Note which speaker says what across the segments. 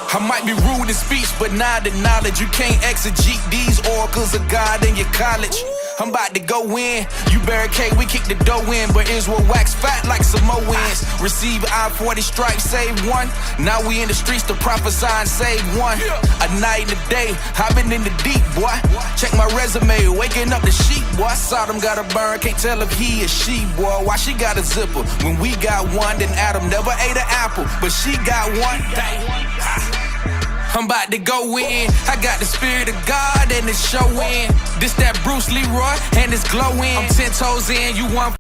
Speaker 1: I might be rude in speech, but not acknowledge you can't exegete these oracles of God in your college. I'm about to go in, you barricade, we kick the door in, but Israel wax fat like Samoans. Receive I-40 stripes, save one. Now we in the streets to prophesy and save one. A night and a day, I've been in the deep, boy. Check my resume, waking up the sheep, boy. Sodom got a burn, can't tell if he is she, boy. Why she got a zipper? When we got one, then Adam never ate an apple, but she got one. I'm about to go in. I got the spirit of God and it's showing. This that Bruce Leroy and it's glowing. I'm 10 toes in, you 1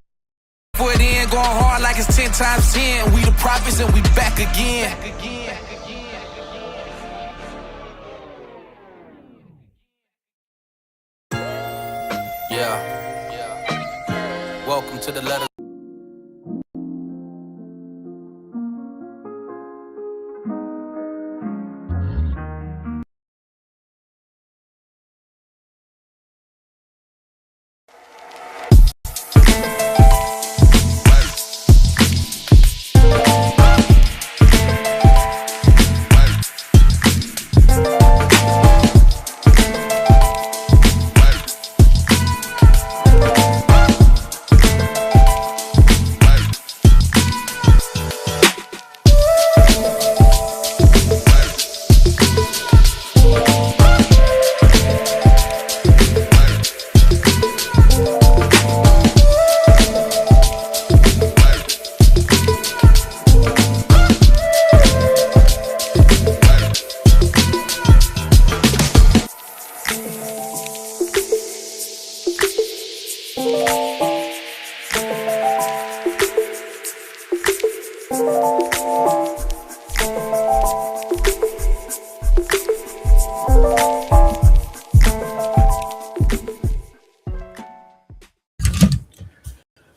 Speaker 1: foot in. Going hard like it's 10 times 10. We the prophets and we back again. Yeah. Welcome to the letter.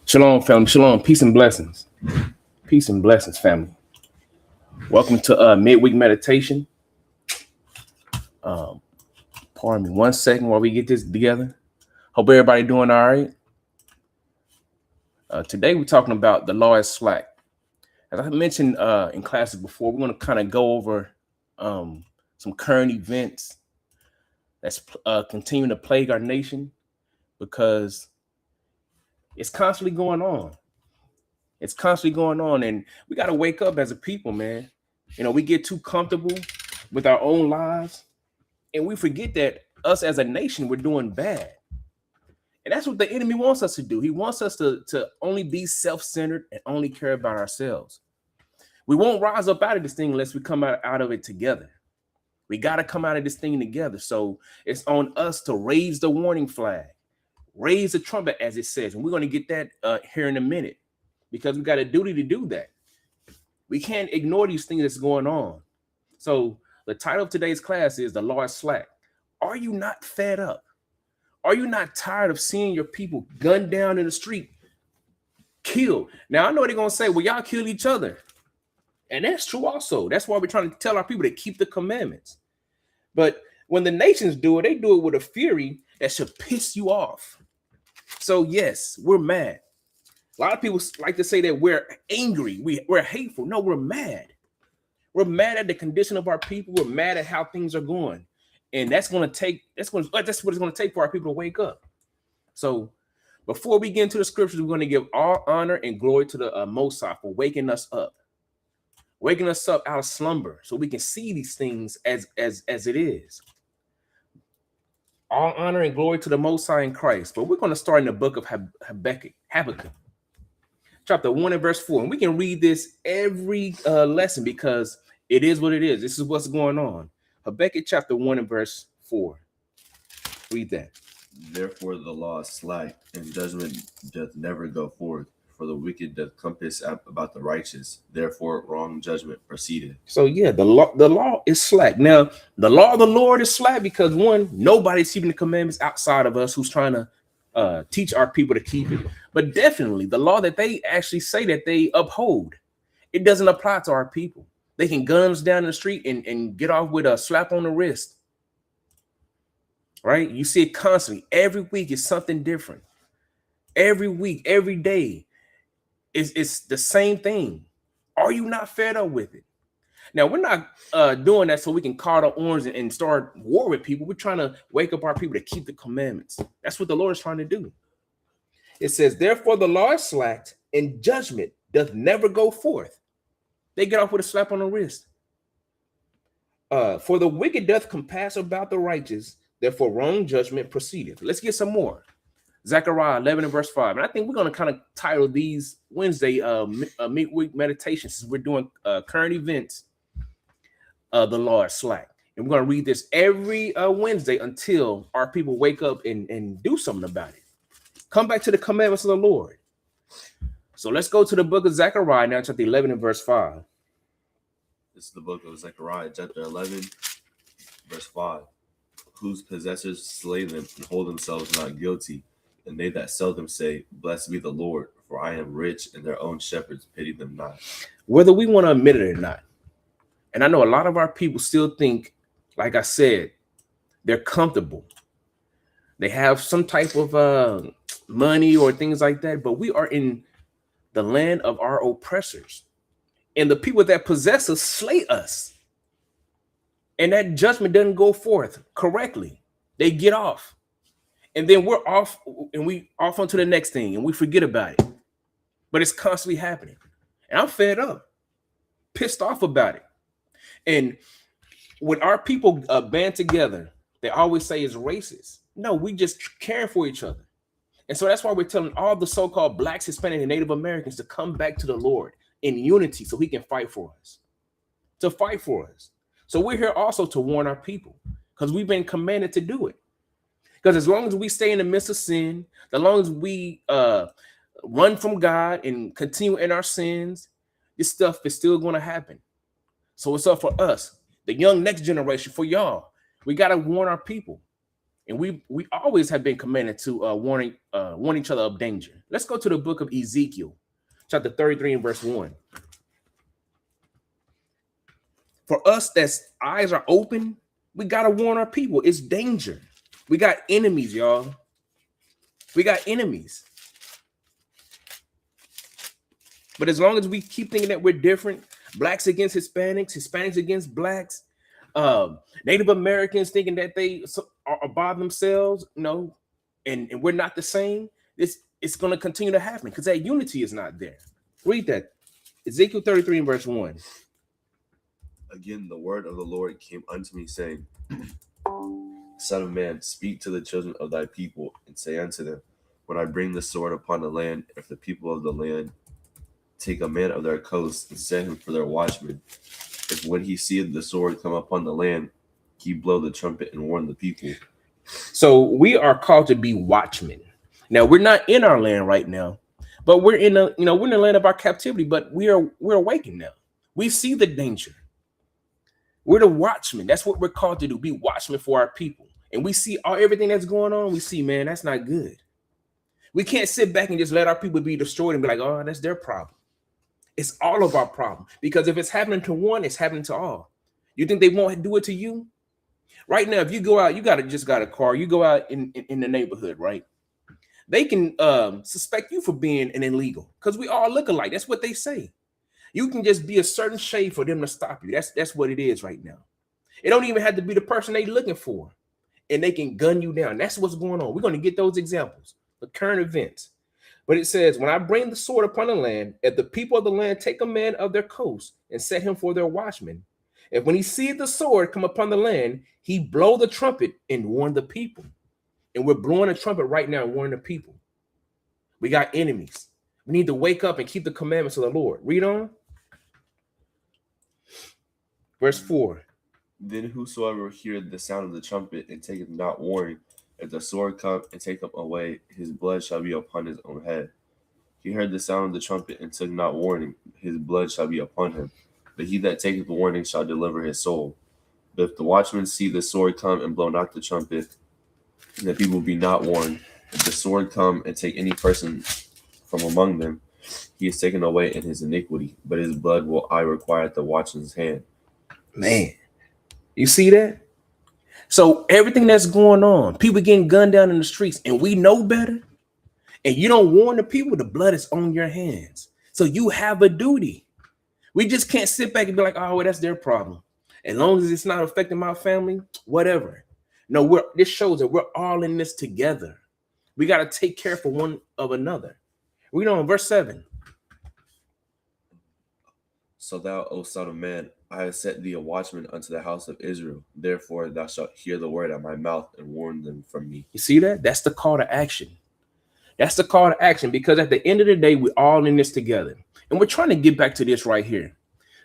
Speaker 2: Shalom, family. Shalom. Peace and blessings. Peace and blessings, family. Welcome to midweek meditation. Pardon me 1 second while we get this together. Hope everybody doing all right. Today we're talking about the law is slack. As I mentioned in classes before, we're going to kind of go over some current events that's continuing to plague our nation because it's constantly going on. It's constantly going on, and we got to wake up as a people, man. You know, we get too comfortable with our own lives, and we forget that us as a nation, we're doing bad. And that's what the enemy wants us to do. He wants us to only be self-centered and only care about ourselves. We won't rise up out of this thing unless we come out of it together. We got to come out of this thing together. So it's on us to raise the warning flag. Raise the trumpet, as it says, and we're going to get that here in a minute because we got a duty to do that. We can't ignore these things that's going on. So the title of today's class is The Law is Slack. Are you not fed up? Are you not tired of seeing your people gunned down in the street, killed? Now, I know they're going to say, well, y'all kill each other. And that's true also. That's why we're trying to tell our people to keep the commandments. But when the nations do it, they do it with a fury that should piss you off. So yes, we're mad. A lot of people like to say that we're angry, we're hateful. No, we're mad. We're mad at the condition of our people. We're mad at how things are going. And that's what it's going to take for our people to wake up. So before we get into the scriptures, we're going to give all honor and glory to the Most High for waking us up out of slumber so we can see these things as it is. All honor and glory to the Most High in Christ. But we're going to start in the book of Habakkuk, chapter 1 and verse 4. And we can read this every lesson because it is what it is. This is what's going on. Habakkuk chapter 1 and verse 4. Read that.
Speaker 3: Therefore the law is slack, and judgment doth never go forth. For the wicked doth compass about the righteous. Therefore wrong judgment proceeded.
Speaker 2: So yeah, the law is slack. Now, the law of the Lord is slack because one, nobody's keeping the commandments outside of us who's trying to teach our people to keep it. But definitely the law that they actually say that they uphold, it doesn't apply to our people. They can gun us down in the street and get off with a slap on the wrist. Right? You see it constantly. Every week is something different. Every week, every day. It's the same thing. Are you not fed up with it? Now, we're not doing that so we can call the orange and start war with people. We're trying to wake up our people to keep the commandments. That's what the Lord is trying to do. It says, therefore the law is slacked, and judgment doth never go forth. They get off with a slap on the wrist. For the wicked doth compass about the righteous, therefore wrong judgment proceedeth. Let's get some more. Zechariah 11 and verse 5. And I think we're going to kind of title these Wednesday midweek meditations, since we're doing current events. The law is slack. And we're going to read this every Wednesday until our people wake up and do something about it. Come back to the commandments of the Lord. So let's go to the book of Zechariah now, chapter 11 and verse 5.
Speaker 3: This is the book of Zechariah, chapter 11, verse 5. Whose possessors slay them and hold themselves not guilty, and they that sell them say, blessed be the Lord, for I am rich, and their own shepherds pity them not.
Speaker 2: Whether we want to admit it or not, and I know a lot of our people still think, like I said, they're comfortable. They have some type of money or things like that, but we are in the land of our oppressors. And the people that possess us slay us. And that judgment doesn't go forth correctly. They get off. And then we're off, and we off onto the next thing, and we forget about it. But it's constantly happening. And I'm fed up, pissed off about it. And when our people band together, they always say it's racist. No, we just caring for each other. And so that's why we're telling all the so-called Blacks, Hispanic, and Native Americans to come back to the Lord in unity so he can fight for us. To fight for us. So we're here also to warn our people, because we've been commanded to do it. Because as long as we stay in the midst of sin, as long as we run from God and continue in our sins, this stuff is still going to happen. So it's up for us, the young next generation, for y'all. We got to warn our people. And we always have been commanded to warn each other of danger. Let's go to the book of Ezekiel, chapter 33 and verse 1. For us that's eyes are open, we got to warn our people. It's danger. We got enemies, y'all. We got enemies. But as long as we keep thinking that we're different, Blacks against Hispanics, Hispanics against Blacks, Native Americans thinking that they are by themselves, and we're not the same, it's going to continue to happen because that unity is not there. Read that. Ezekiel 33 and verse 1.
Speaker 3: Again, the word of the Lord came unto me, saying, Son of man, speak to the children of thy people, and say unto them, when I bring the sword upon the land, if the people of the land take a man of their coast and set him for their watchman, if when he seeth the sword come upon the land, he blow the trumpet and warn the people.
Speaker 2: So we are called to be watchmen. Now we're not in our land right now, but we're in we're in the land of our captivity, but we're awakened now. We see the danger. We're the watchmen. That's what we're called to do, be watchmen for our people. And we see everything that's going on. We see, man, that's not good. We can't sit back and just let our people be destroyed and be like, oh, that's their problem. It's all of our problem. Because if it's happening to one, it's happening to all. You think they won't do it to you? Right now, if you go out, you just got a car, you go out in the neighborhood, right? They can suspect you for being an illegal because we all look alike. That's what they say. You can just be a certain shade for them to stop you. That's what it is right now. It don't even have to be the person they're looking for. And they can gun you down. That's what's going on. We're going to get those examples, the current events. But it says, when I bring the sword upon the land, if the people of the land take a man of their coast and set him for their watchman, if when he seeth the sword come upon the land, he blow the trumpet and warn the people. And we're blowing a trumpet right now and warning the people. We got enemies. We need to wake up and keep the commandments of the Lord. Read on. Verse 4.
Speaker 3: Then whosoever heareth the sound of the trumpet and taketh not warning, if the sword come and take him away, his blood shall be upon his own head. He heard the sound of the trumpet and took not warning, his blood shall be upon him. But he that taketh warning shall deliver his soul. But if the watchman see the sword come and blow not the trumpet, and the people be not warned, if the sword come and take any person from among them, he is taken away in his iniquity, but his blood will I require at the watchman's hand.
Speaker 2: Man, you see that? So everything that's going on, people getting gunned down in the streets, and we know better, and you don't warn the people, the blood is on your hands. So you have a duty. We just can't sit back and be like, oh, well, that's their problem. As long as it's not affecting my family, whatever. No, this shows that we're all in this together. We got to take care for one of another. Read on verse 7.
Speaker 3: So thou, O son of man, I have set thee a watchman unto the house of Israel. Therefore thou shalt hear the word at my mouth and warn them from me.
Speaker 2: You see that? That's the call to action. That's the call to action, because at the end of the day, we're all in this together. And we're trying to get back to this right here.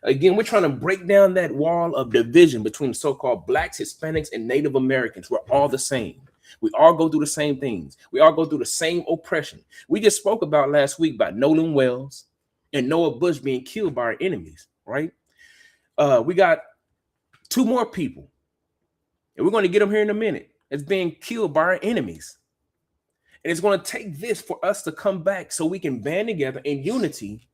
Speaker 2: Again, we're trying to break down that wall of division between so-called blacks, Hispanics, and Native Americans. We're all the same. We all go through the same things. We all go through the same oppression. We just spoke about last week about Nolan Wells and Noah Bush being killed by our enemies, right? We got 2 more people, and we're going to get them here in a minute. It's being killed by our enemies. And it's going to take this for us to come back so we can band together in unity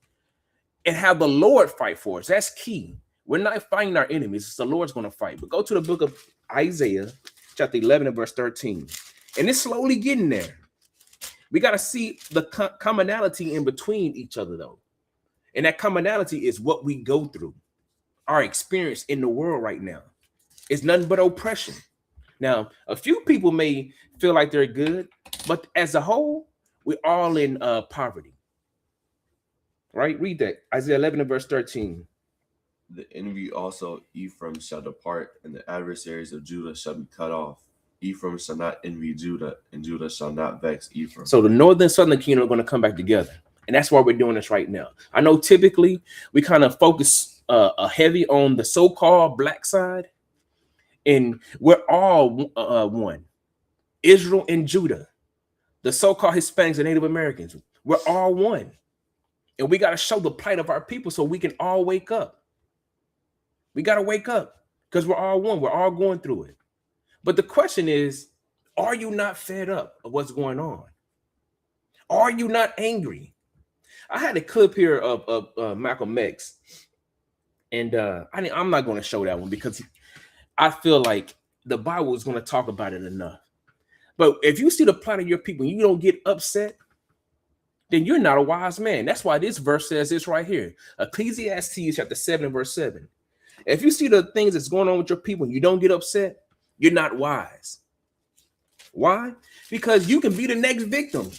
Speaker 2: and have the Lord fight for us. That's key. We're not fighting our enemies. It's the Lord's going to fight. But go to the book of Isaiah, chapter 11 and verse 13. And it's slowly getting there. We got to see the commonality in between each other, though. And that commonality is what we go through. Our experience in the world right now is nothing but oppression. Now, a few people may feel like they're good, but as a whole, we're all in poverty. Right? Read that. Isaiah 11 and verse 13.
Speaker 3: The envy also Ephraim shall depart, and the adversaries of Judah shall be cut off. Ephraim shall not envy Judah, and Judah shall not vex Ephraim.
Speaker 2: So the northern and southern kingdom are going to come back together. And that's why we're doing this right now. I know typically we kind of focus heavy on the so-called black side, and we're all one. Israel and Judah, the so-called Hispanics and Native Americans, we're all one. And we got to show the plight of our people so we can all wake up. We got to wake up because we're all one. We're all going through it. But the question is, are you not fed up of what's going on? Are you not angry? I had a clip here of Malcolm X, and I'm not going to show that one because I feel like the Bible is going to talk about it enough. But if you see the plight of your people and you don't get upset, then you're not a wise man. That's why this verse says this right here. Ecclesiastes chapter 7 and verse 7. If you see the things that's going on with your people and you don't get upset, you're not wise. Why? Because you can be the next victim.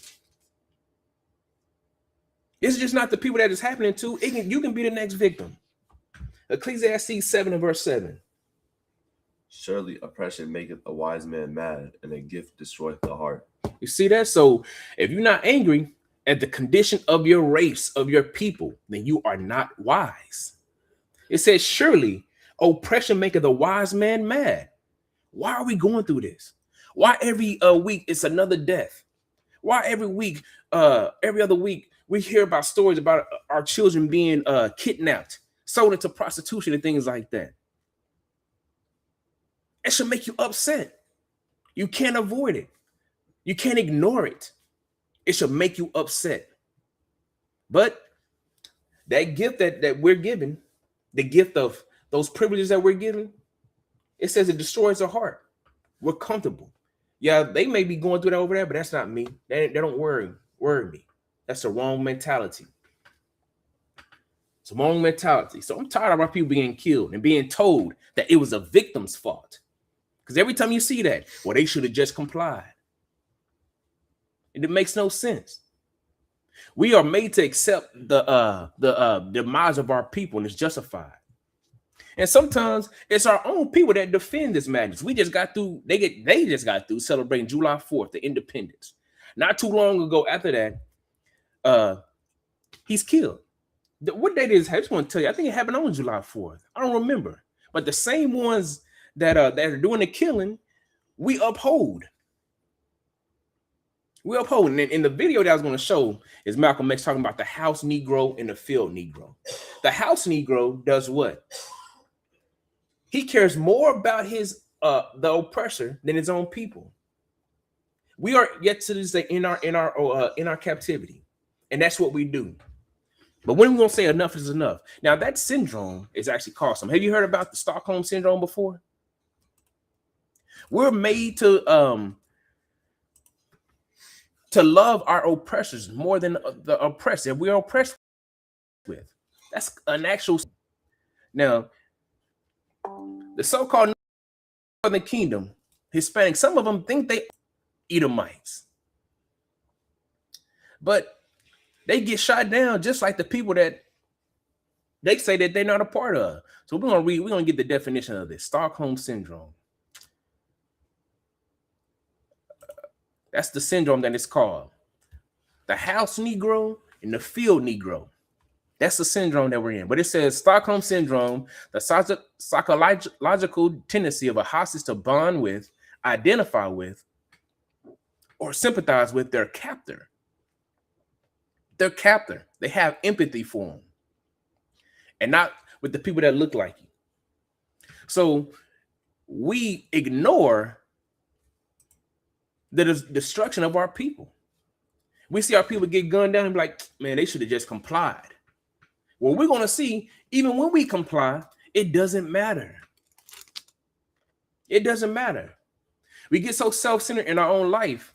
Speaker 2: It's just not the people that it's happening to. You can be the next victim. Ecclesiastes 7 and verse 7.
Speaker 3: Surely oppression maketh a wise man mad, and a gift destroyeth the heart.
Speaker 2: You see that? So if you're not angry at the condition of your race, of your people, then you are not wise. It says, surely oppression maketh a wise man mad. Why are we going through this? Why every week it's another death? Why every week, every other week, we hear about stories about our children being kidnapped, sold into prostitution and things like that? It should make you upset. You can't avoid it. You can't ignore it. It should make you upset. But that gift that we're given, the gift of those privileges that we're given, it says it destroys the heart. We're comfortable. Yeah, they may be going through that over there, but that's not me. They don't worry me. That's the wrong mentality. It's the wrong mentality. So I'm tired of our people being killed and being told that it was a victim's fault. Because every time you see that, well, they should have just complied. And it makes no sense. We are made to accept the demise of our people, and it's justified. And sometimes it's our own people that defend this madness. We just got through, they just got through celebrating July 4th, the independence. Not too long ago after that, he's killed. What date is? I just want to tell you, I think it happened on July 4th. I don't remember. But the same ones that are doing the killing, we uphold. We uphold. And in the video that I was going to show is Malcolm X talking about the house Negro and the field Negro. The house Negro does what? He cares more about his the oppressor than his own people. We are yet to this day in our captivity, and that's what we do. But when are we gonna say enough is enough? Now that syndrome is actually costly. Have you heard about the Stockholm syndrome before? We're made to love our oppressors more than the oppressed that we're oppressed with. That's an actual. Now, the so-called Northern Kingdom, Hispanic, some of them think they Edomites, but they get shot down just like the people that they say that they're not a part of. So we're gonna get the definition of this Stockholm syndrome. That's the syndrome that it's called. The house Negro and the field Negro. That's the syndrome that we're in. But it says Stockholm syndrome, the psychological tendency of a hostage to bond with, identify with, or sympathize with their captor. Their captor. They have empathy for them. And not with the people that look like you. So we ignore the destruction of our people. We see our people get gunned down and be like, man, they should have just complied. Well, we're going to see, even when we comply, it doesn't matter. It doesn't matter. We get so self-centered in our own life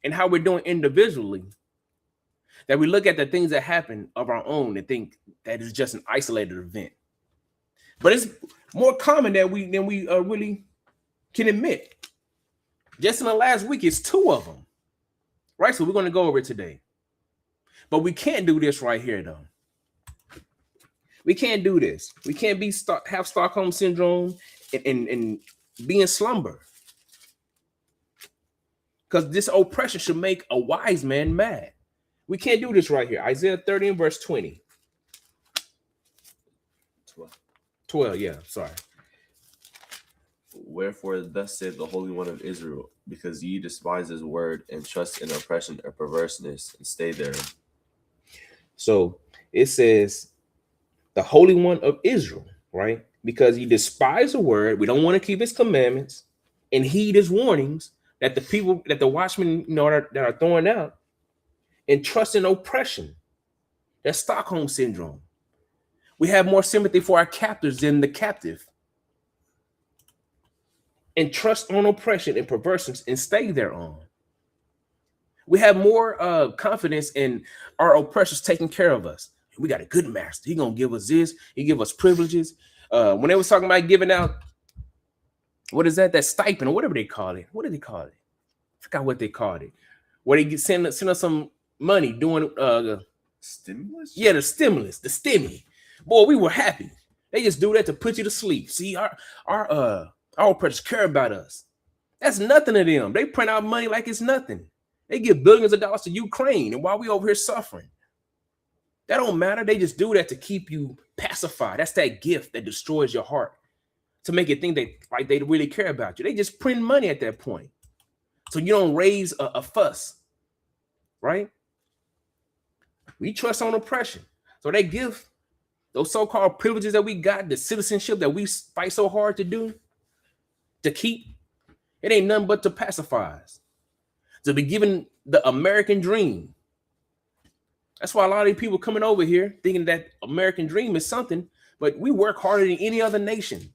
Speaker 2: and how we're doing individually that we look at the things that happen of our own and think that is just an isolated event. But it's more common than we really can admit. Just in the last week, it's 2 of them. Right? So we're going to go over it today. But we can't do this right here, though. We can't do this. We can't have Stockholm syndrome and be in slumber. Because this oppression should make a wise man mad. We can't do this right here. Isaiah 30 and verse 20. 12, yeah, sorry.
Speaker 3: Wherefore thus saith the Holy One of Israel, because ye despise his word and trust in oppression and perverseness and stay there.
Speaker 2: So it says the Holy One of Israel, right? Because ye despise the word, we don't want to keep his commandments and heed his warnings that the people, that the watchmen, that are throwing out, and trust in oppression. That's Stockholm syndrome. We have more sympathy for our captors than the captive. And trust on oppression and perverseness and stay thereon. We have more confidence in our oppressors taking care of us. We got a good master. He gonna give us this. He give us privileges. When they was talking about giving out, what is that? That stipend or whatever they call it. What did they call it? I forgot what they called it. Where they send us some money doing
Speaker 3: Stimulus?
Speaker 2: Yeah, the stimulus, the stimmy. Boy, we were happy. They just do that to put you to sleep. See, our oppressors care about us. That's nothing to them. They print out money like it's nothing. They give billions of dollars to Ukraine, and while we over here suffering, that don't matter. They just do that to keep you pacified. That's that gift that destroys your heart, to make you think that like they really care about you. They just print money at that point, so you don't raise a fuss, right? We trust on oppression, so they give those so-called privileges that we got, the citizenship that we fight so hard to do, to keep. It ain't nothing but to pacify us, to be given the American dream. That's why a lot of people coming over here thinking that American dream is something, but we work harder than any other nation.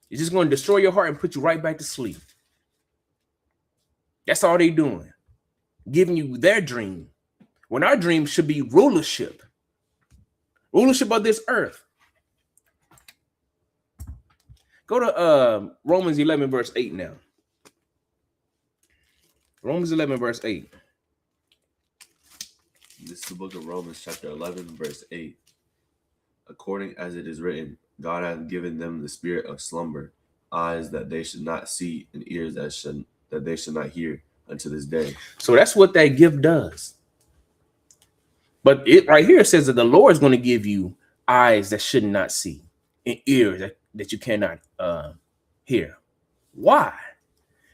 Speaker 2: It's just going to destroy your heart and put you right back to sleep. That's all they doing, giving you their dream, when our dream should be rulership of this earth. Go to Romans 11 verse 8 now. Romans 11 verse 8.
Speaker 3: This is the book of Romans chapter 11 verse 8. According as it is written, God hath given them the spirit of slumber, eyes that they should not see, and ears that they should not hear unto this day.
Speaker 2: So that's what that gift does. But it right here says that the Lord is going to give you eyes that should not see and ears that you cannot hear. Why?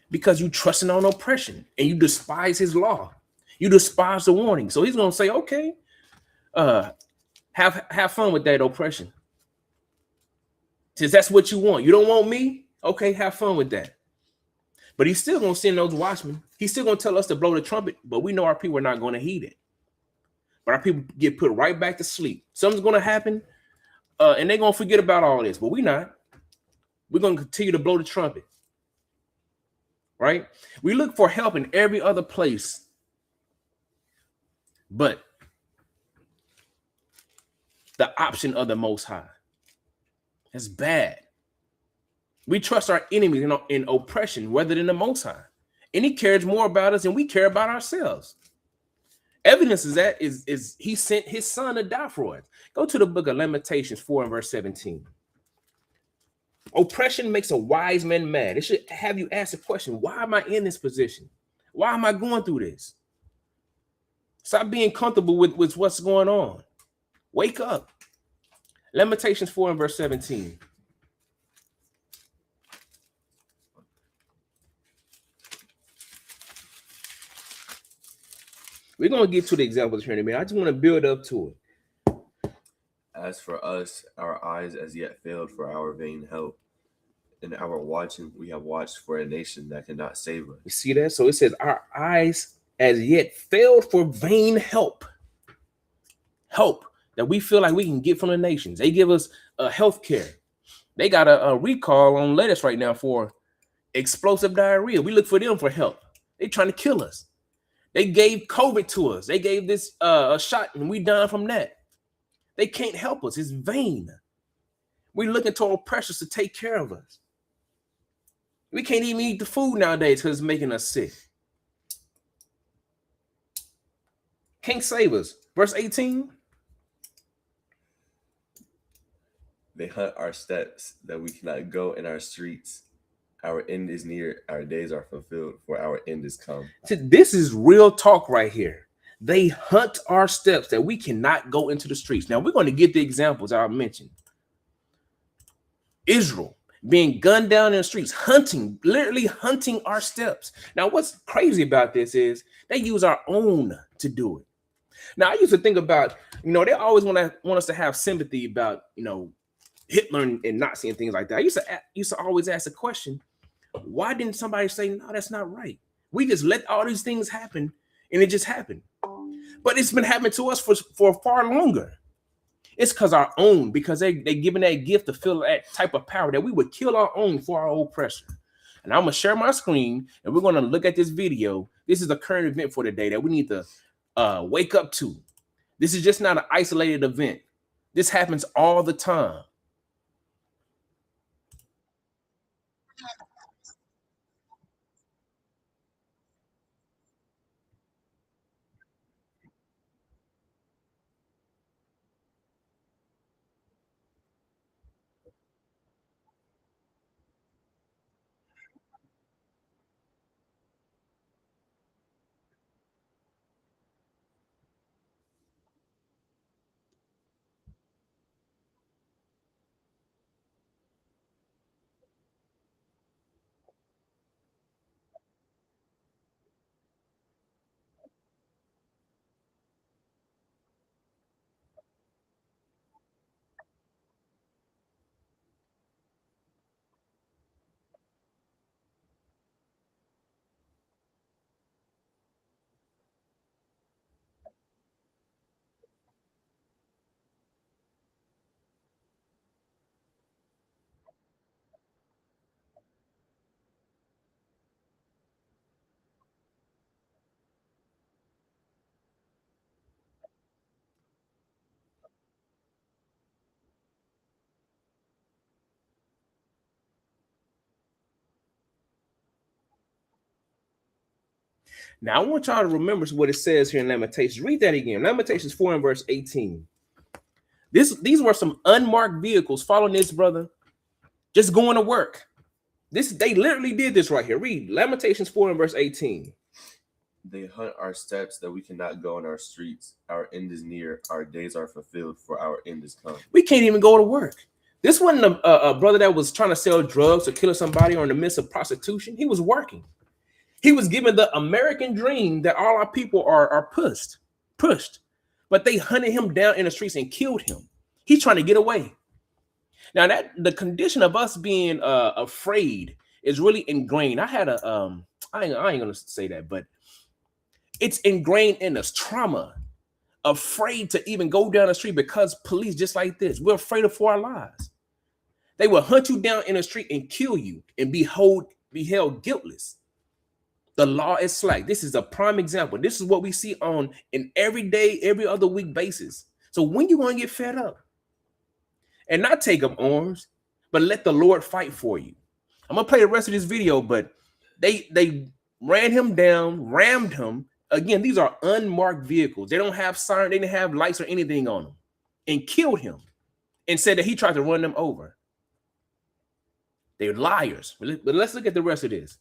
Speaker 2: Because you trusting on oppression and you despise his law. You despise the warning. So he's going to say, okay, have fun with that oppression. Says that's what you want. You don't want me? Okay, have fun with that. But he's still going to send those watchmen. He's still going to tell us to blow the trumpet, but we know our people are not going to heed it. But our people get put right back to sleep. Something's going to happen, and they're going to forget about all this, but we're not. We're going to continue to blow the trumpet, right? We look for help in every other place, but the option of the Most High. That's bad. We trust our enemies in oppression rather than the Most High. And he cares more about us than we care about ourselves. Evidence is that is he sent his son to die for us. Go to the book of Lamentations 4 and verse 17. Oppression makes a wise man mad. It should have you ask the question, why am I in this position? Why am I going through this? Stop being comfortable with what's going on. Wake up. Lamentations 4 and verse 17. We're going to get to the examples here in a minute. I just want to build up to it.
Speaker 3: As for us, our eyes as yet failed for our vain help. In our watching, we have watched for a nation that cannot save us.
Speaker 2: You see that? So it says, our eyes as yet failed for vain help. Help that we feel like we can get from the nations. They give us health care. They got a recall on lettuce right now for explosive diarrhea. We look for them for help. They're trying to kill us. They gave COVID to us. They gave this a shot and we died from that. They can't help us. It's vain. We're looking to oppressors to take care of us. We can't even eat the food nowadays because it's making us sick. Can't save us. Verse 18.
Speaker 3: They hunt our steps that we cannot go in our streets. Our end is near, our days are fulfilled, for our end is come.
Speaker 2: This is real talk right here. They hunt our steps that we cannot go into the streets. Now we're going to get the examples I mentioned. Israel being gunned down in the streets, hunting, literally hunting our steps. Now what's crazy about this is they use our own to do it. Now I used to think about, they always want us to have sympathy about, Hitler and Nazi and things like that. I used to always ask the question, why didn't somebody say, no, that's not right? We just let all these things happen and it just happened. But it's been happening to us for far longer. It's because they're giving that gift to feel that type of power that we would kill our own for our oppressor. And I'm going to share my screen and we're going to look at this video. This is a current event for today that we need to wake up to. This is just not an isolated event. This happens all the time. Now, I want y'all to remember what it says here in Lamentations. Read that again. Lamentations 4 and verse 18. These were some unmarked vehicles following this brother, just going to work. They literally did this right here. Read Lamentations 4 and verse 18.
Speaker 3: They hunt our steps that we cannot go in our streets. Our end is near, our days are fulfilled, for our end is come.
Speaker 2: We can't even go to work. This wasn't a brother that was trying to sell drugs or kill somebody or in the midst of prostitution. He was working. He was given the American dream that all our people are pushed. But they hunted him down in the streets and killed him. He's trying to get away. Now that the condition of us being afraid is really ingrained. I had I ain't gonna say that, but it's ingrained in us, trauma, afraid to even go down the street because police just like this. We're afraid for our lives. They will hunt you down in the street and kill you and be held guiltless. The law is slack. This is a prime example. This is what we see on an every day, every other week basis. So when you going to get fed up? and not take up arms, but let the Lord fight for you. I'm gonna play the rest of this video, but they ran him down, rammed him. Again, these are unmarked vehicles. They don't have siren, they didn't have lights or anything on them, and killed him and said that he tried to run them over. They're liars. But let's look at the rest of this.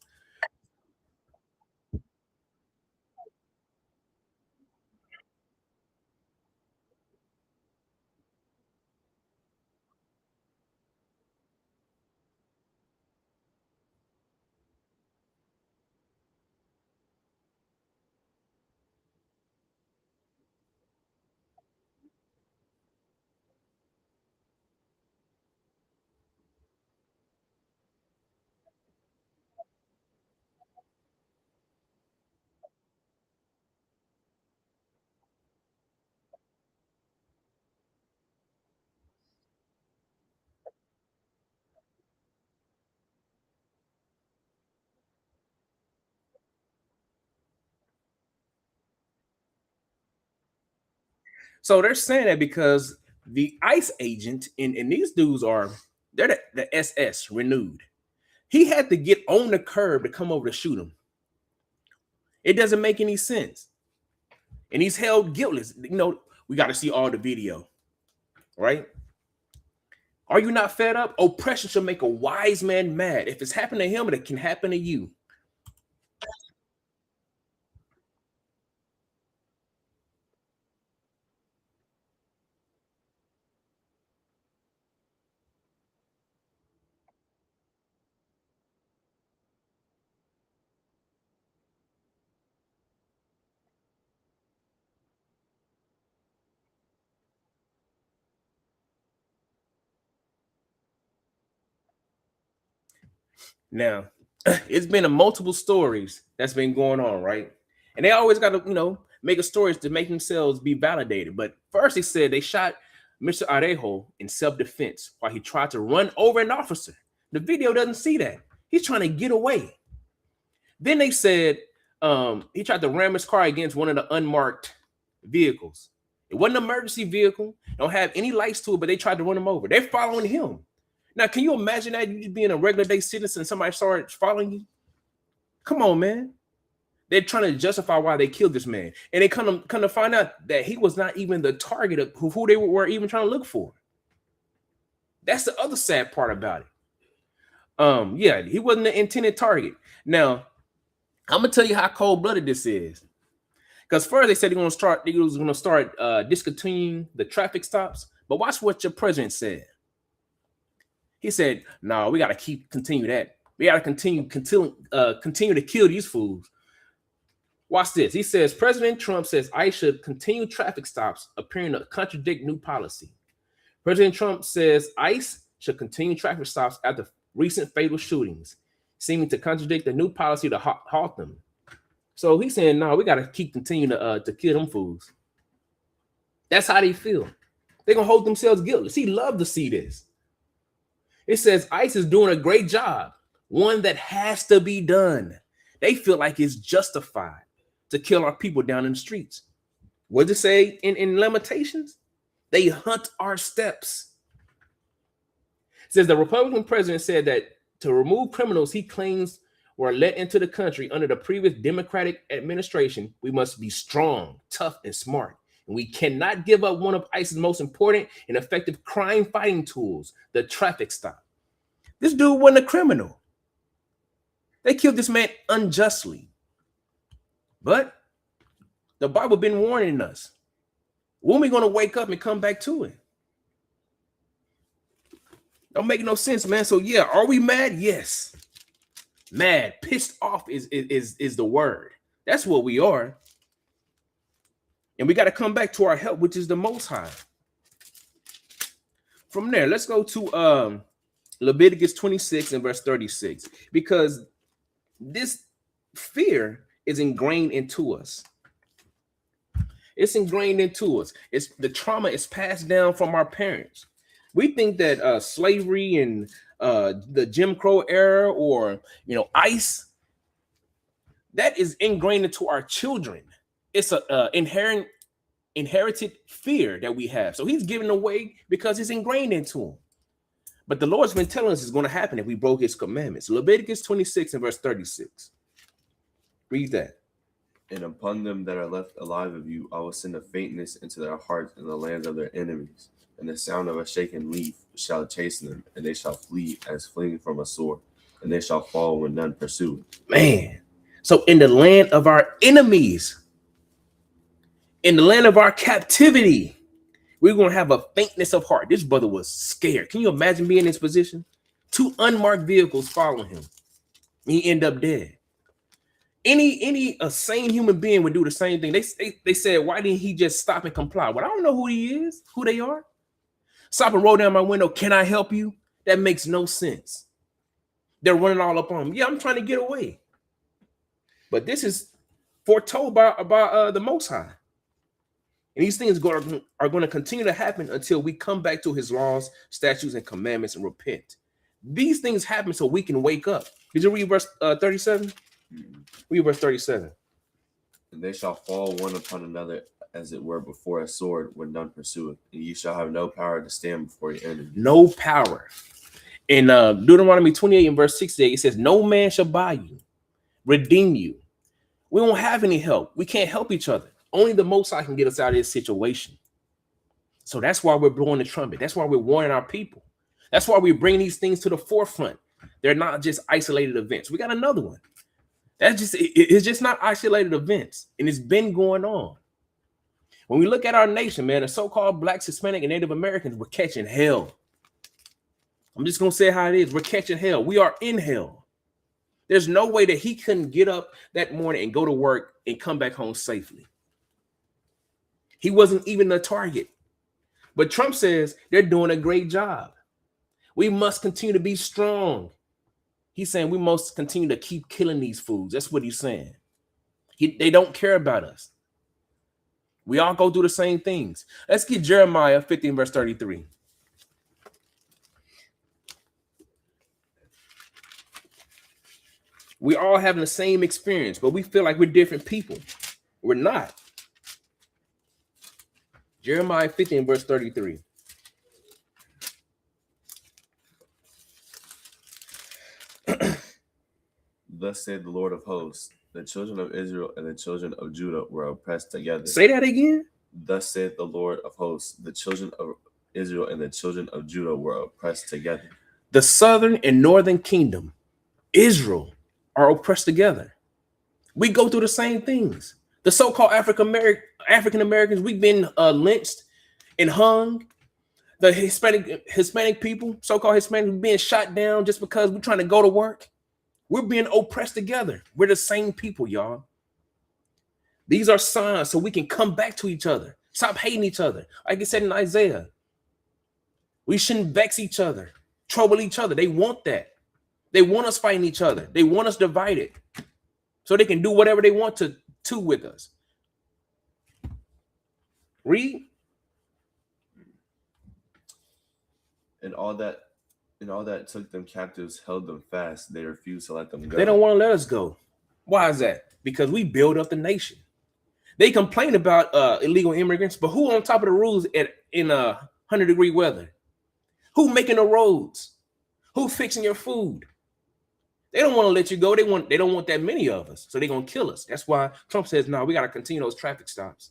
Speaker 2: So they're saying that because the ICE agent and these dudes they're the SS renewed. He had to get on the curb to come over to shoot him. It doesn't make any sense. And he's held guiltless. You know, we got to see all the video, right? Are you not fed up? Oppression should make a wise man mad. If it's happened to him, it can happen to you. Now, it's been a multiple stories that's been going on, right? And they always got to, make a stories to make themselves be validated. But first, they said they shot Mr. Arejo in self-defense while he tried to run over an officer. The video doesn't see that. He's trying to get away. Then they said he tried to ram his car against one of the unmarked vehicles. It wasn't an emergency vehicle. Don't have any lights to it, but they tried to run him over. They're following him. Now, can you imagine that you just being a regular day citizen, somebody started following you? Come on, man. They're trying to justify why they killed this man. And they come to find out that he was not even the target of who they were even trying to look for. That's the other sad part about it. Yeah, he wasn't the intended target. Now, I'm going to tell you how cold-blooded this is. Because first they said they was going to start discontinuing the traffic stops. But watch what your president said. He said, "No, we got to continue that. We got to continue to kill these fools." Watch this. He says, President Trump says ICE should continue traffic stops, appearing to contradict new policy. President Trump says ICE should continue traffic stops after recent fatal shootings, seeming to contradict the new policy to halt them. So he's saying, no, we got to continue to kill them fools. That's how they feel. They're going to hold themselves guiltless. He loved to see this. It says ICE is doing a great job, one that has to be done. They feel like it's justified to kill our people down in the streets. What does it say in Lamentations? They hunt our steps. It says the Republican president said that to remove criminals he claims were let into the country under the previous Democratic administration, we must be strong, tough, and smart. And we cannot give up one of ICE's most important and effective crime-fighting tools, the traffic stop. This dude wasn't a criminal. They killed this man unjustly. But the Bible been warning us. When are we going to wake up and come back to it? Don't make no sense, man. So yeah, are we mad? Yes. Mad, pissed off is the word. That's what we are. And we got to come back to our help, which is the Most High. From there, let's go to Leviticus 26 and verse 36, because this fear is ingrained into us. It's ingrained into us. It's the trauma is passed down from our parents. We think that slavery and the Jim Crow era, or ICE, that is ingrained into our children. It's a inherent inherited fear that we have. So he's giving away because it's ingrained into him. But the Lord's been telling us it's going to happen if we broke his commandments. Leviticus 26 and verse 36. Read that.
Speaker 3: And upon them that are left alive of you, I will send a faintness into their hearts in the lands of their enemies, and the sound of a shaken leaf shall chasten them, and they shall flee as fleeing from a sword, and they shall fall when none pursue.
Speaker 2: Man, so in the land of our enemies, in the land of our captivity, we're going to have a faintness of heart. This brother was scared. Can you imagine being in this position? 2 unmarked vehicles following him. He end up dead. Any sane human being would do the same thing. They said, why didn't he just stop and comply? Well, I don't know who he is, who they are. Stop and roll down my window. Can I help you? That makes no sense. They're running all up on him. Yeah, I'm trying to get away. But this is foretold by the Most High. And these things are going to continue to happen until we come back to his laws, statutes, and commandments and repent. These things happen so we can wake up. Did you read verse 37? Read verse 37.
Speaker 3: And they shall fall one upon another, as it were before a sword, when none pursueth. And ye shall have no power to stand before your enemy.
Speaker 2: No power. In Deuteronomy 28 and verse 68, it says, no man shall buy you, redeem you. We won't have any help. We can't help each other. Only the Most High can get us out of this situation. So that's why we're blowing the trumpet. That's why we're warning our people. That's why we bring these things to the forefront. They're not just isolated events. We got another one. It's just not isolated events. And it's been going on. When we look at our nation, man, the so-called Blacks, Hispanic, and Native Americans, we're catching hell. I'm just going to say how it is. We're catching hell. We are in hell. There's no way that he couldn't get up that morning and go to work and come back home safely. He wasn't even the target. But Trump says they're doing a great job. We must continue to be strong. He's saying we must continue to keep killing these fools. That's what he's saying. They don't care about us. We all go through the same things. Let's get Jeremiah 15 verse 33. We all having the same experience, but we feel like we're different people. We're not. Jeremiah 15 verse 33.
Speaker 3: Thus said the Lord of hosts, the children of Israel and the children of Judah were oppressed together.
Speaker 2: Say that again.
Speaker 3: Thus said the Lord of hosts, the children of Israel and the children of Judah were oppressed together.
Speaker 2: The southern and northern kingdom, Israel, are oppressed together. We go through the same things. The so-called African Americans, we've been lynched and hung. The Hispanic people, so-called Hispanic, being shot down just because we're trying to go to work. We're being oppressed together. We're the same people, y'all. These are signs so we can come back to each other. Stop hating each other. Like it said in Isaiah, we shouldn't vex each other, trouble each other. They want that. They want us fighting each other. They want us divided so they can do whatever they want to with us. Read.
Speaker 3: And all that took them captives, held them fast. They refused to let them go.
Speaker 2: They don't want to let us go. Why is that? Because we build up the nation. They complain about illegal immigrants, but who on top of the rules in 100-degree weather? Who making the roads? Who fixing your food? They don't want to let you go. They don't want that many of us, so they're gonna kill us. That's why Trump says, "No, we got to continue those traffic stops.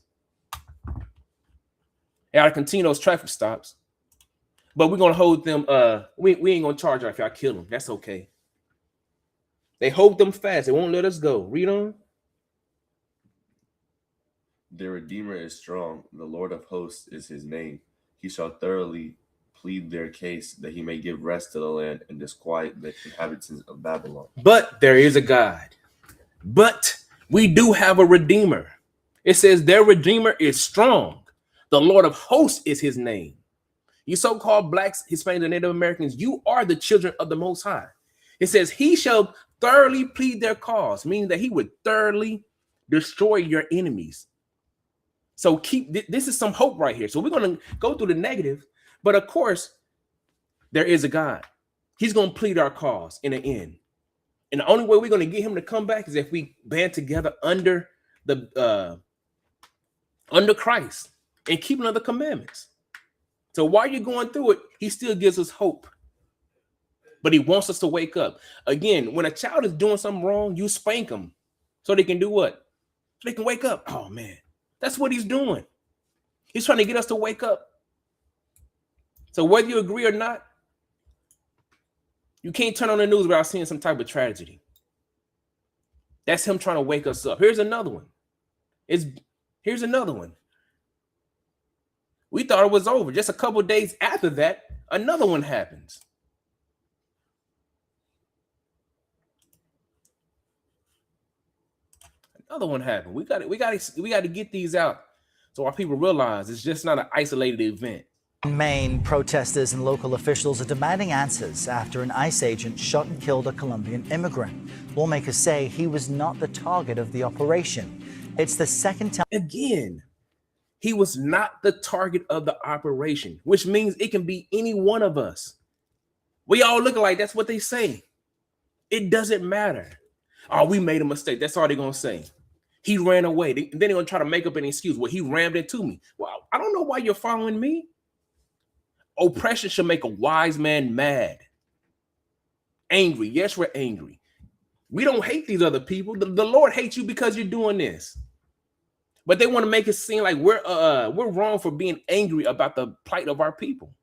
Speaker 2: They got to continue those traffic stops, but we're gonna hold them. We ain't gonna charge y'all if y'all kill them. That's okay. They hold them fast. They won't let us go. Read on.
Speaker 3: Their Redeemer is strong. The Lord of hosts is his name. He shall thoroughly plead their case, that he may give rest to the land and disquiet the inhabitants of Babylon.
Speaker 2: But there is a God. But we do have a Redeemer. It says their Redeemer is strong. The Lord of hosts is his name. You so-called Blacks, Hispanics, and Native Americans, you are the children of the Most High. It says he shall thoroughly plead their cause, meaning that he would thoroughly destroy your enemies. So this is some hope right here. So we're going to go through the negative. But of course, there is a God. He's going to plead our cause in the end. And the only way we're going to get him to come back is if we band together under the under Christ and keeping other commandments. So while you're going through it, he still gives us hope. But he wants us to wake up. Again, when a child is doing something wrong, you spank them so they can do what? So they can wake up. Oh, man, that's what he's doing. He's trying to get us to wake up. So whether you agree or not, you can't turn on the news without seeing some type of tragedy. That's him trying to wake us up. Here's another one. Here's another one. We thought it was over. Just a couple days after that, another one happens. Another one happened. We got to get these out so our people realize it's just not an isolated event.
Speaker 4: In Maine, protesters and local officials are demanding answers after an ICE agent shot and killed a Colombian immigrant. Lawmakers say he was not the target of the operation. It's the second time.
Speaker 2: Again, he was not the target of the operation, which means it can be any one of us. We all look alike. That's what they say. It doesn't matter. Oh, we made a mistake. That's all they're going to say. He ran away. Then they're going to try to make up an excuse. Well, he rammed into me. Well, I don't know why you're following me. Oppression should make a wise man mad. Angry. Yes, we're angry. We don't hate these other people. The Lord hates you because you're doing this. But they want to make it seem like we're wrong for being angry about the plight of our people.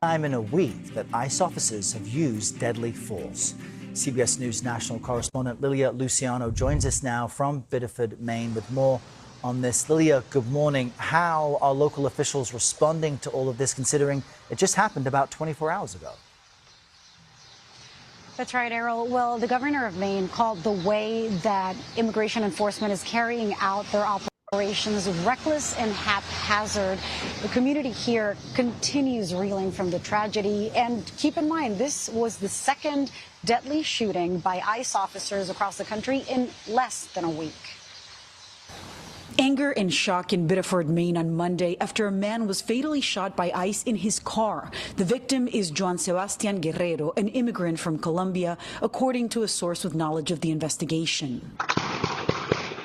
Speaker 4: Time in a week that ICE officers have used deadly force. CBS News national correspondent Lilia Luciano joins us now from Biddeford, Maine, with more on this. Lilia, good morning. How are local officials responding to all of this, considering it just happened about 24 hours ago?
Speaker 5: That's right, Errol. Well, the governor of Maine called the way that immigration enforcement is carrying out their operations reckless and haphazard. The community here continues reeling from the tragedy. And keep in mind, this was the second deadly shooting by ICE officers across the country in less than a week.
Speaker 6: Anger and shock in Biddeford, Maine on Monday after a man was fatally shot by ICE in his car. The victim is Juan Sebastian Guerrero, an immigrant from Colombia, according to a source with knowledge of the investigation.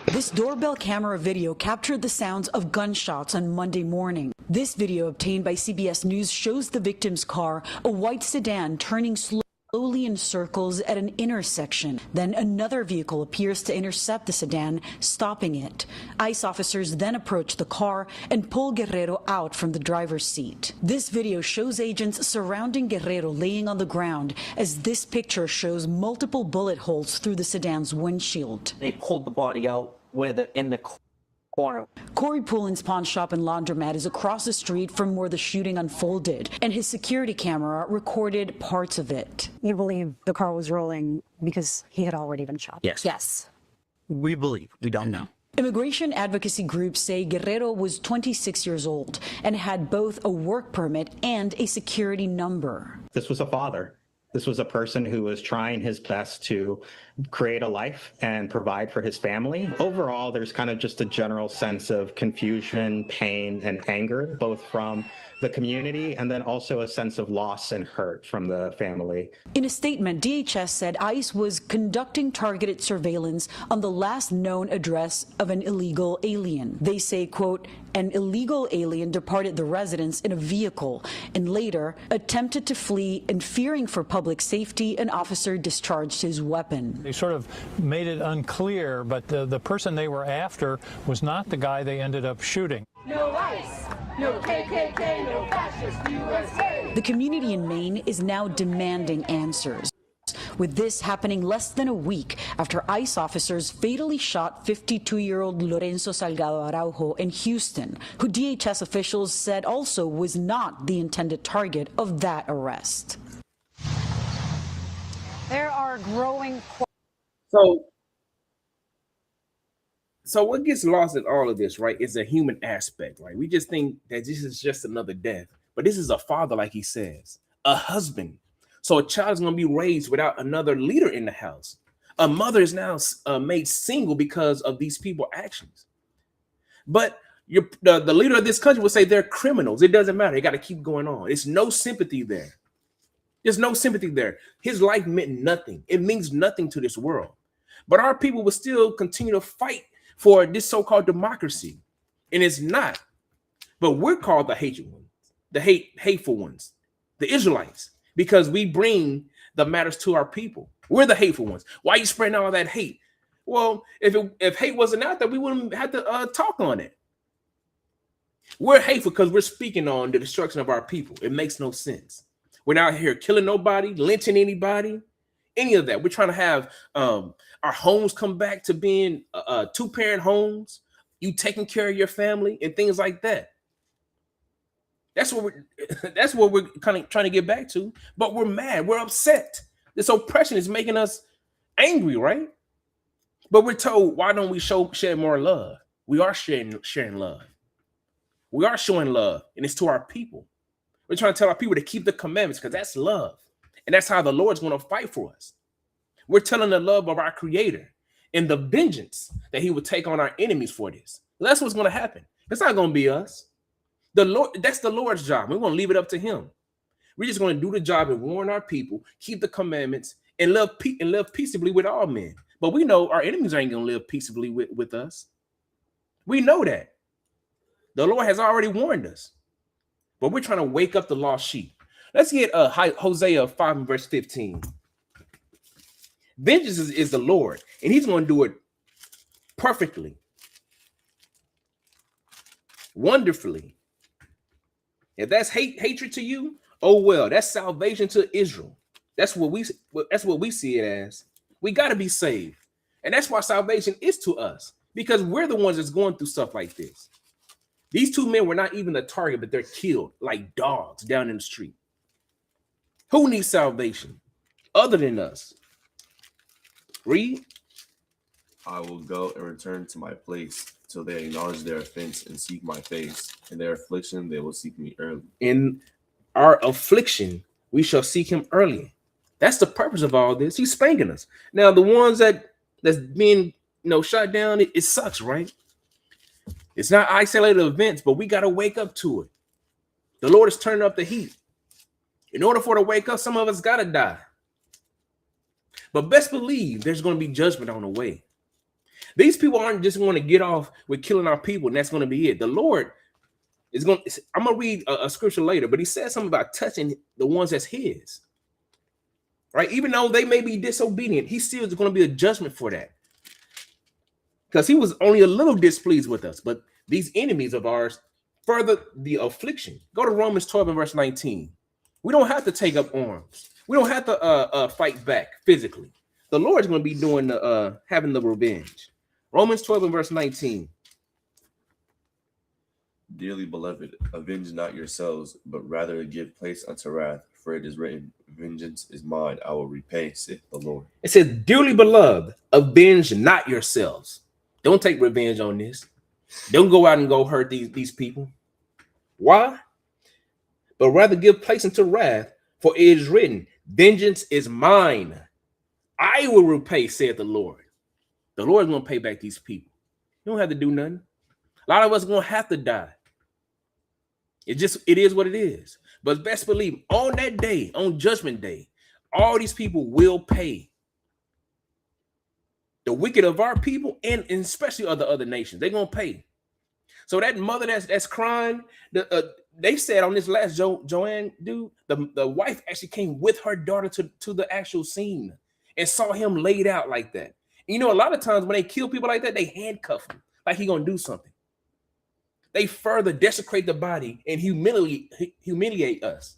Speaker 6: This doorbell camera video captured the sounds of gunshots on Monday morning. This video obtained by CBS News shows the victim's car, a white sedan, turning slowly in circles at an intersection. Then another vehicle appears to intercept the sedan, stopping it. ICE officers then approach the car and pull Guerrero out from the driver's seat. This video shows agents surrounding Guerrero laying on the ground, as this picture shows multiple bullet holes through the sedan's windshield.
Speaker 7: They pulled the body out in the corner.
Speaker 6: Corey Poulin's pawn shop and laundromat is across the street from where the shooting unfolded, and his security camera recorded parts of it.
Speaker 5: You believe the car was rolling because he had already been shot?
Speaker 7: Yes.
Speaker 5: Yes.
Speaker 7: We believe. We don't know.
Speaker 6: Immigration advocacy groups say Guerrero was 26 years old and had both a work permit and a security number.
Speaker 8: This was a father. This was a person who was trying his best to create a life and provide for his family. Overall, there's kind of just a general sense of confusion, pain, and anger, both from the community and then also a sense of loss and hurt from the family.
Speaker 6: In a statement, DHS said ICE was conducting targeted surveillance on the last known address of an illegal alien. They say, quote, an illegal alien departed the residence in a vehicle and later attempted to flee, and fearing for public safety, an officer discharged his weapon.
Speaker 9: They sort of made it unclear, but the person they were after was not the guy they ended up shooting.
Speaker 10: No ICE, no KKK, no fascist USA.
Speaker 6: The community in Maine is now demanding answers, with this happening less than a week after ICE officers fatally shot 52-year-old Lorenzo Salgado Araujo in Houston, who DHS officials said also was not the intended target of that arrest.
Speaker 5: There are growing...
Speaker 2: So what gets lost in all of this, right, is the human aspect, right? We just think that this is just another death. But this is a father, like he says, a husband. So a child is going to be raised without another leader in the house. A mother is now made single because of these people's actions. But the leader of this country will say they're criminals. It doesn't matter. You got to keep going on. It's no sympathy there. There's no sympathy there. His life meant nothing. It means nothing to this world. But our people will still continue to fight for this so-called democracy. And it's not. But we're called the hateful ones, the hateful ones, the Israelites, because we bring the matters to our people. We're the hateful ones. Why are you spreading all that hate? Well, if hate wasn't out there, we wouldn't have to talk on it. We're hateful because we're speaking on the destruction of our people. It makes no sense. We're not here killing nobody, lynching anybody, any of that. We're trying to have our homes come back to being two-parent homes, you taking care of your family and things like that. That's what we're kind of trying to get back to. But we're mad. We're upset. This oppression is making us angry, right? But we're told, why don't we share more love? We are sharing love. We are showing love, and it's to our people. We're trying to tell our people to keep the commandments because that's love. And that's how the Lord's going to fight for us. We're telling the love of our Creator and the vengeance that He would take on our enemies for this. That's what's going to happen. It's not going to be us. The Lord, that's the Lord's job. We're going to leave it up to Him. We're just going to do the job and warn our people, keep the commandments, and live peaceably with all men. But we know our enemies ain't going to live peaceably with us. We know that. The Lord has already warned us. But we're trying to wake up the lost sheep. Let's get Hosea 5 and verse 15. Vengeance is the Lord, and He's going to do it perfectly, wonderfully. If that's hatred to you, oh well, that's salvation to Israel. That's what we see it as. We got to be saved, and that's why salvation is to us, because we're the ones that's going through stuff like this. These two men were not even the target, but they're killed like dogs down in the street. Who needs salvation other than us? Read.
Speaker 3: I will go and return to my place till they acknowledge their offense and seek my face. In their affliction, they will seek me early. In
Speaker 2: our affliction, we shall seek Him early. That's the purpose of all this. He's spanking us. Now, the ones that's being shut down, it sucks, right? It's not isolated events, but we got to wake up to it. The Lord is turning up the heat. In order for it to wake up, some of us got to die. But best believe there's going to be judgment on the way. These people aren't just going to get off with killing our people, and that's going to be it. The Lord is going to, I'm going to read a scripture later, but He said something about touching the ones that's His. Right? Even though they may be disobedient, He still is going to be a judgment for that. Because He was only a little displeased with us, but these enemies of ours further the affliction. Go to Romans 12 and verse 19. We don't have to take up arms. We don't have to fight back physically. The Lord's going to be doing the having the revenge. Romans 12 and verse 19.
Speaker 3: Dearly beloved, avenge not yourselves, but rather give place unto wrath, for it is written, vengeance is mine, I will repay, saith the Lord.
Speaker 2: It says, dearly beloved, avenge not yourselves. Don't take revenge on this. Don't go out and go hurt these people. Why? But rather give place unto wrath, for it is written, vengeance is mine. I will repay, saith the Lord. The Lord is going to pay back these people. You don't have to do nothing. A lot of us are going to have to die. It is what it is. But best believe on that day, on Judgment Day, all these people will pay. The wicked of our people and especially other nations, they're going to pay. So that mother that's crying, they said on this last Joanne dude, the wife actually came with her daughter to the actual scene and saw him laid out like that. And a lot of times when they kill people like that, they handcuff him like he's going to do something. They further desecrate the body and humiliate us.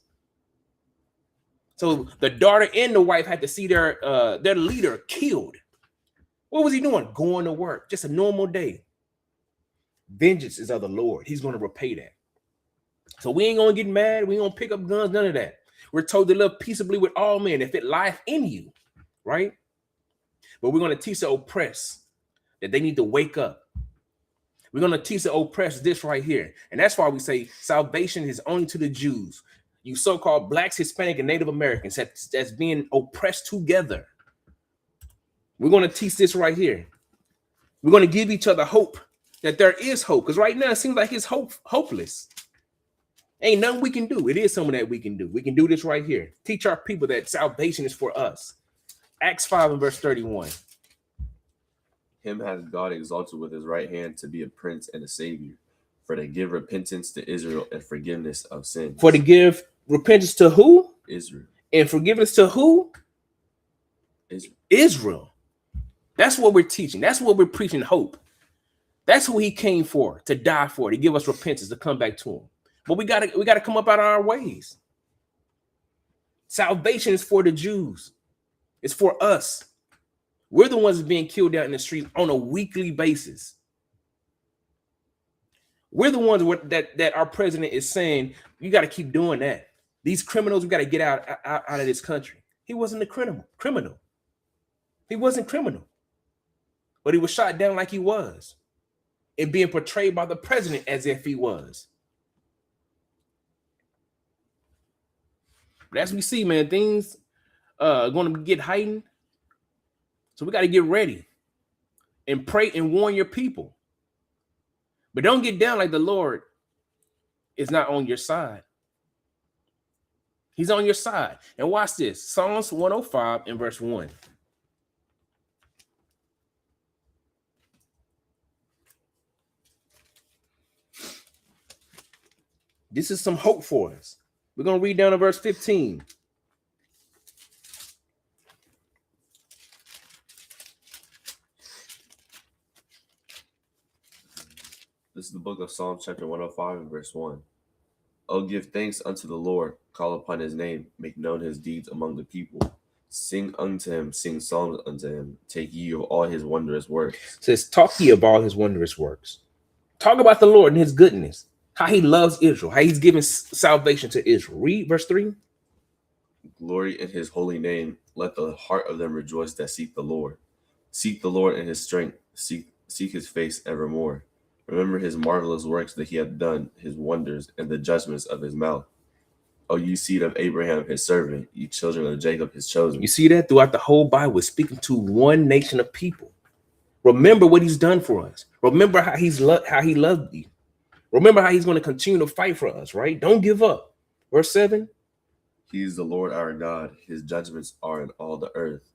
Speaker 2: So the daughter and the wife had to see their leader killed. What was he doing? Going to work. Just a normal day. Vengeance is of the Lord. He's going to repay that. So we ain't going to get mad. We ain't going to pick up guns. None of that. We're told to live peaceably with all men if it lieth in you. Right? But we're going to teach the oppressed that they need to wake up. We're going to teach the oppressed this right here. And that's why we say salvation is only to the Jews. You so-called blacks, Hispanic, and Native Americans that's being oppressed together. We're going to teach this right here. We're going to give each other hope that there is hope. Because right now it seems like it's hopeless. Ain't nothing we can do. It is something that we can do. We can do this right here. Teach our people that salvation is for us. Acts 5 and verse 31.
Speaker 3: Him has God exalted with His right hand to be a prince and a savior, for to give repentance to Israel and forgiveness of sins.
Speaker 2: For to give repentance to who?
Speaker 3: Israel.
Speaker 2: And forgiveness to who?
Speaker 3: Israel.
Speaker 2: Israel. That's what we're teaching. That's what we're preaching, hope. That's who he came for, to die for, to give us repentance, to come back to him. But we gotta come up out of our ways. Salvation is for the Jews. It's for us. We're the ones being killed out in the streets on a weekly basis. We're the ones that our president is saying, you got to keep doing that. These criminals, we got to get out of this country. He wasn't a criminal. He wasn't criminal. But he was shot down like he was. And being portrayed by the president as if he was. But as we see, man, things are going to get heightened. So we got to get ready and pray and warn your people. But don't get down like the Lord is not on your side. He's on your side. And watch this. Psalms 105 and verse 1. This is some hope for us. We're going to read down to verse 15.
Speaker 3: This is the book of Psalms, chapter 105 and verse 1. Oh, give thanks unto the Lord, call upon his name, make known his deeds among the people. Sing unto him, sing songs unto him, take ye of all his wondrous works.
Speaker 2: It says, talk ye of all his wondrous works. Talk about the Lord and his goodness, how he loves Israel, how he's given salvation to Israel. Read verse 3.
Speaker 3: Glory in his holy name, let the heart of them rejoice that seek the Lord. Seek the Lord in his strength, seek his face evermore. Remember his marvelous works that he hath done, his wonders, and the judgments of his mouth. O you seed of Abraham, his servant, you children of Jacob, his chosen.
Speaker 2: You see that throughout the whole Bible, it's speaking to one nation of people. Remember what he's done for us. Remember how how he loved you. Remember how he's going to continue to fight for us, right? Don't give up. Verse 7.
Speaker 3: He is the Lord our God. His judgments are in all the earth.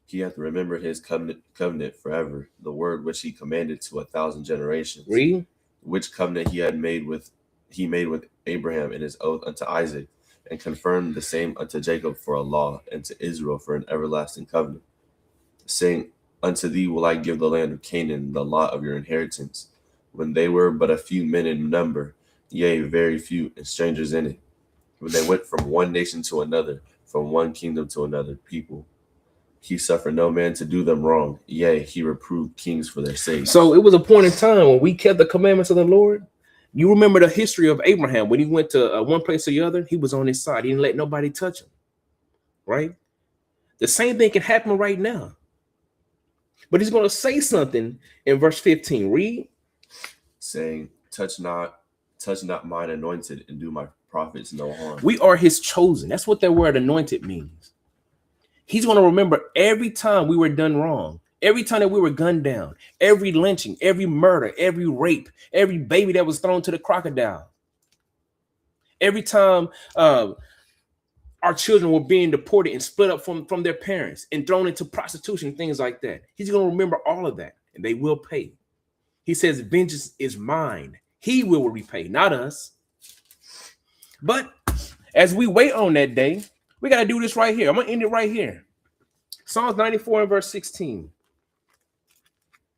Speaker 3: He hath remembered his covenant forever, the word which he commanded to 1,000 generations.
Speaker 2: Read.
Speaker 3: Which covenant he made with Abraham in his oath unto Isaac, and confirmed the same unto Jacob for a law, and to Israel for an everlasting covenant, saying, unto thee will I give the land of Canaan, the lot of your inheritance, when they were but a few men in number, yea, very few, and strangers in it. When they went from one nation to another, from one kingdom to another people. He suffered no man to do them wrong. Yea, he reproved kings for their sake.
Speaker 2: So it was a point in time when we kept the commandments of the Lord. You remember the history of Abraham. When he went to one place or the other, he was on his side. He didn't let nobody touch him. Right? The same thing can happen right now. But he's going to say something in verse 15. Read.
Speaker 3: Saying, touch not mine anointed, and do my prophets no harm.
Speaker 2: We are his chosen. That's what that word anointed means. He's going to remember every time we were done wrong, every time that we were gunned down, every lynching, every murder, every rape, every baby that was thrown to the crocodile, every time our children were being deported and split up from their parents and thrown into prostitution, things like that. He's going to remember all of that, and they will pay. He says, vengeance is mine. He will repay, not us. But as we wait on that day, we got to do this right here. I'm going to end it right here. Psalms 94 and verse 16.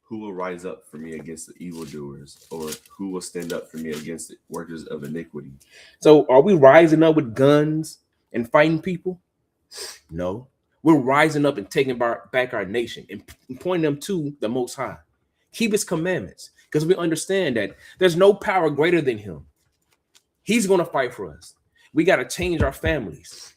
Speaker 3: Who will rise up for me against the evildoers, or who will stand up for me against the workers of iniquity?
Speaker 2: So are we rising up with guns and fighting people? No. We're rising up and taking back our nation and pointing them to the Most High. Keep his commandments, because we understand that there's no power greater than him. He's going to fight for us. We got to change our families.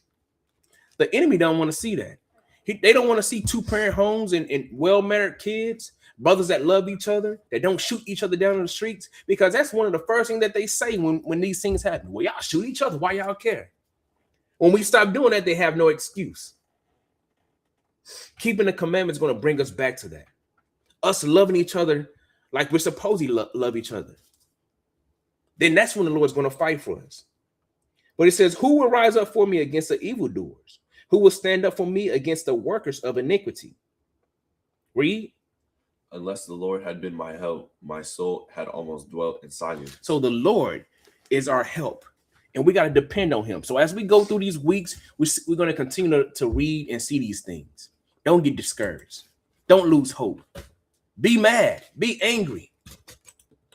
Speaker 2: The enemy don't want to see that. They don't want to see two-parent homes and well-mannered kids, brothers that love each other, that don't shoot each other down in the streets, because that's one of the first things that they say when these things happen. Well, y'all shoot each other. Why y'all care? When we stop doing that, they have no excuse. Keeping the commandments is going to bring us back to that. Us loving each other like we're supposed to love each other. Then that's when the Lord's going to fight for us. But it says, who will rise up for me against the evildoers? Who will stand up for me against the workers of iniquity? Read.
Speaker 3: Unless the Lord had been my help, my soul had almost dwelt in silence.
Speaker 2: So the Lord is our help, and we got to depend on him. So as we go through these weeks, we're going to continue to read and see these things. Don't get discouraged. Don't lose hope. Be mad. Be angry.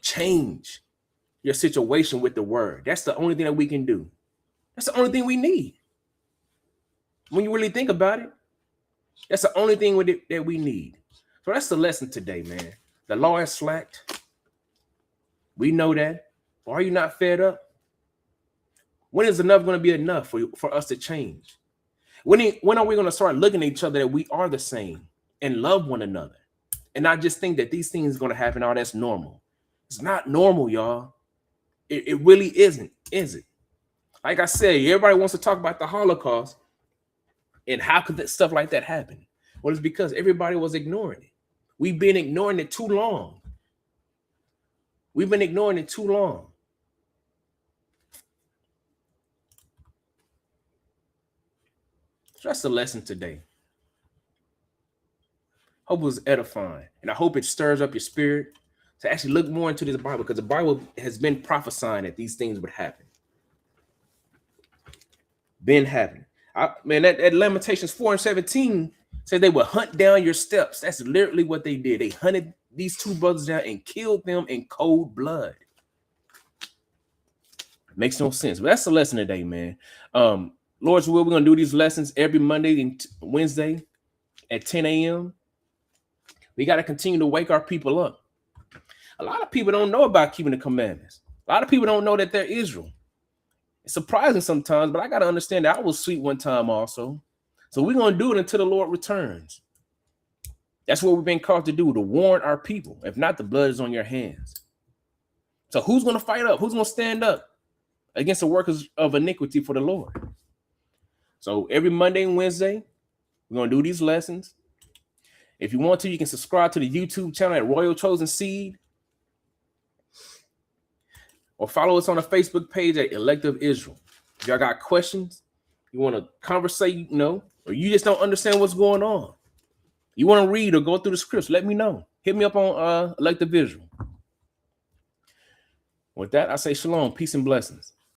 Speaker 2: Change your situation with the word. That's the only thing that we can do. That's the only thing we need. When you really think about it, that's the only thing with it that we need. So that's the lesson today, man. The law has slacked. We know that. But are you not fed up? When is enough going to be enough for us to change? When are we going to start looking at each other that we are the same and love one another and not just think that these things are going to happen? Oh, that's normal. It's not normal, y'all. It really isn't, is it? Like I said, everybody wants to talk about the Holocaust and how could that stuff like that happen? Well, it's because everybody was ignoring it. We've been ignoring it too long. We've been ignoring it too long. So that's the lesson today. Hope it was edifying. And I hope it stirs up your spirit to actually look more into this Bible, because the Bible has been prophesying that these things would happen. Been happening. Man, that Lamentations 4:17 said they would hunt down your steps. That's literally what they did. They hunted these two brothers down and killed them in cold blood. Makes no sense. But that's the lesson today, man. Lord's will, we're going to do these lessons every Monday and Wednesday at 10 a.m. We got to continue to wake our people up. A lot of people don't know about keeping the commandments. A lot of people don't know that they're Israel. It's surprising sometimes, but I got to understand that I was sweet one time also. So we're going to do it until the Lord returns. That's what we've been called to do, to warn our people. If not, the blood is on your hands. So who's going to fight up? Who's going to stand up against the workers of iniquity for the Lord? So every Monday and Wednesday, we're going to do these lessons. If you want to, you can subscribe to the YouTube channel at Royal Chosen Seed, or follow us on the Facebook page at Elective Israel. If y'all got questions, you want to conversate, or you just don't understand what's going on, you want to read or go through the scripts, let me know. Hit me up on Elective Israel. With that, I say shalom, peace and blessings.